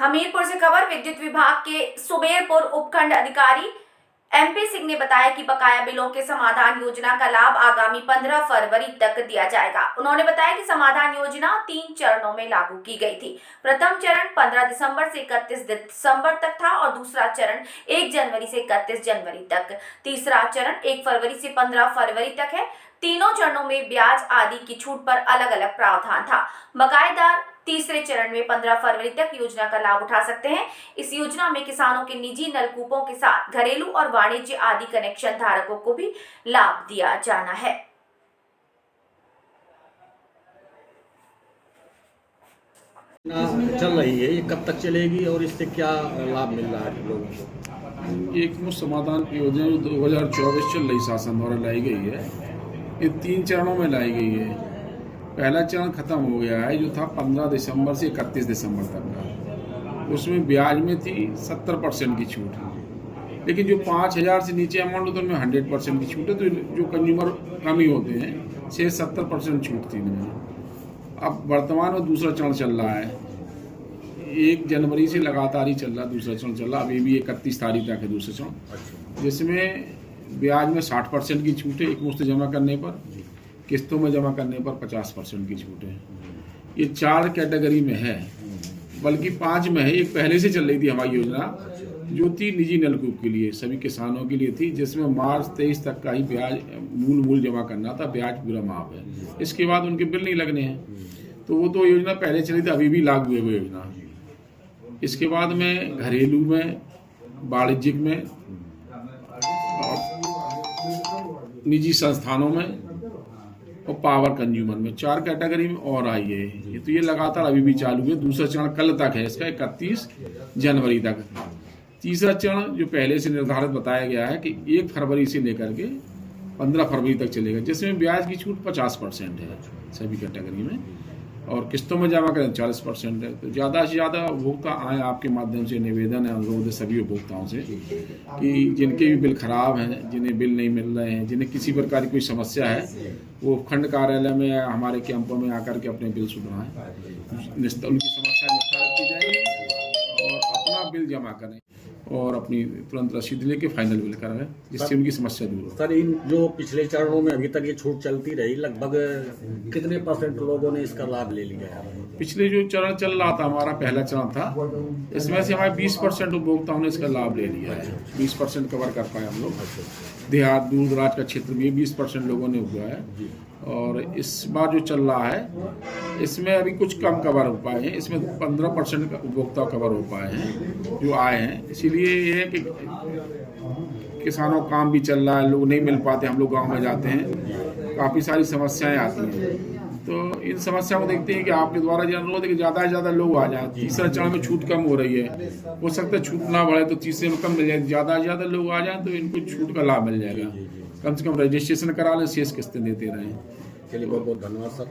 हमीरपुर से खबर। विद्युत विभाग के सुबेरपुर उपखंड अधिकारी MP सिंह ने बताया कि बकाया बिलों के समाधान योजना का लाभ आगामी 15 फरवरी तक दिया जाएगा। उन्होंने बताया कि समाधान योजना 3 चरणों में लागू की गई थी। प्रथम चरण 15 दिसंबर से 31 दिसंबर तक था और दूसरा चरण 1 जनवरी से 31 जनवरी तक। तीसरा चरण 1 फरवरी से 15 फरवरी तक है। तीनों चरणों में ब्याज आदि की छूट पर अलग अलग प्रावधान था। बकायेदार तीसरे चरण में 15 फरवरी तक योजना का लाभ उठा सकते हैं। इस योजना में किसानों के निजी नलकूपों के साथ घरेलू और वाणिज्य आदि कनेक्शन धारकों को भी लाभ दिया जाना है। चल रही है, ये कब तक चलेगी और इससे क्या लाभ मिल रहा है लोगों को? एक मुफ्त समाधान योजना जो 2024 चल रही शासन द्वारा लाई गई है, ये 3 चरणों में लाई गई है। पहला चरण खत्म हो गया है जो था 15 दिसंबर से 31 दिसंबर तक का। उसमें ब्याज में थी 70% की छूट, लेकिन जो 5,000 से नीचे अमाउंट होता है उनमें 100% की छूट है। तो जो कंज्यूमर कम ही होते हैं 70% छूट थी इनमें। अब वर्तमान में दूसरा चरण चल रहा है, 1 जनवरी से लगातार ही चल रहा है दूसरा चरण चल रहा है। अभी भी 31 तारीख तक है दूसरा चरण, जिसमें ब्याज में 60% की छूट है एक मुश्त जमा करने पर, किस्तों में जमा करने पर 50% की छूट है। ये 4 कैटेगरी में है, बल्कि 5 में है। एक पहले से चल रही थी हमारी योजना जो थी निजी नलकूप के लिए, सभी किसानों के लिए थी, जिसमें मार्च 23 तक का ही ब्याज मूल जमा करना था, ब्याज पूरा माफ है। इसके बाद उनके बिल नहीं लगने हैं। तो वो तो योजना पहले चली थी, अभी भी लागू है वो योजना। इसके बाद में घरेलू में, वाणिज्यिक में, निजी संस्थानों में और पावर कंज्यूमर में 4 कैटेगरी में और आई है। ये तो ये लगातार अभी भी चालू है। दूसरा चरण कल तक है इसका, 31 जनवरी तक। तीसरा चरण जो पहले से निर्धारित बताया गया है कि 1 फरवरी से लेकर के 15 फरवरी तक चलेगा, जिसमें ब्याज की छूट 50% है सभी कैटेगरी में, और किस्तों में जमा करें 40% है। तो ज़्यादा से ज़्यादा उपभोक्ता आए, आपके माध्यम से निवेदन है, अनुरोध है सभी उपभोक्ताओं से कि जिनके भी बिल खराब हैं, जिन्हें बिल नहीं मिल रहे हैं, जिन्हें किसी प्रकार की कोई समस्या है, वो खंड कार्यालय में या हमारे कैंपों में आकर के अपने बिल सुधराएं, उनकी समस्या निस्तारित की जाएगी और अपना बिल जमा करें और अपनी तुरंत रसीद लेके फाइनल बिल कराएं, जिससे उनकी समस्या दूर हो। सर, इन जो पिछले चरणों में अभी तक ये छूट चलती रही, लगभग कितने % लोगों ने इसका लाभ ले लिया है? पिछले जो चरण चल रहा था, हमारा पहला चरण था, इसमें से हमारे 20% उपभोक्ताओं ने इसका लाभ ले लिया है। 20% कवर कर पाए हम लोग। देहात दूर दराज का क्षेत्र में 20% लोगों ने हुआ है। और इस बार जो चल रहा है इसमें अभी कुछ कम कवर हो पाए हैं, इसमें 15% उपभोक्ता कवर हो पाए हैं जो आए हैं। इसीलिए ये है कि किसानों का काम भी चल रहा है, लोग नहीं मिल पाते, हम लोग गांव में जाते हैं, काफ़ी सारी समस्याएं आती हैं। तो इन समस्याओं को देखते हैं कि आपके द्वारा जो अनुरोध है कि ज़्यादा से ज़्यादा लोग आ जाएं। तीसरा चरण में छूट कम हो रही है, हो सकता है छूट ना बढ़े तो तीसरे में कम मिल जाए। ज़्यादा से ज़्यादा लोग आ जाएं तो इनको छूट का लाभ मिल जाएगा। कम से कम रजिस्ट्रेशन करा लें, शेष किस्तें देते रहें। चलिए, बहुत बहुत धन्यवाद सर।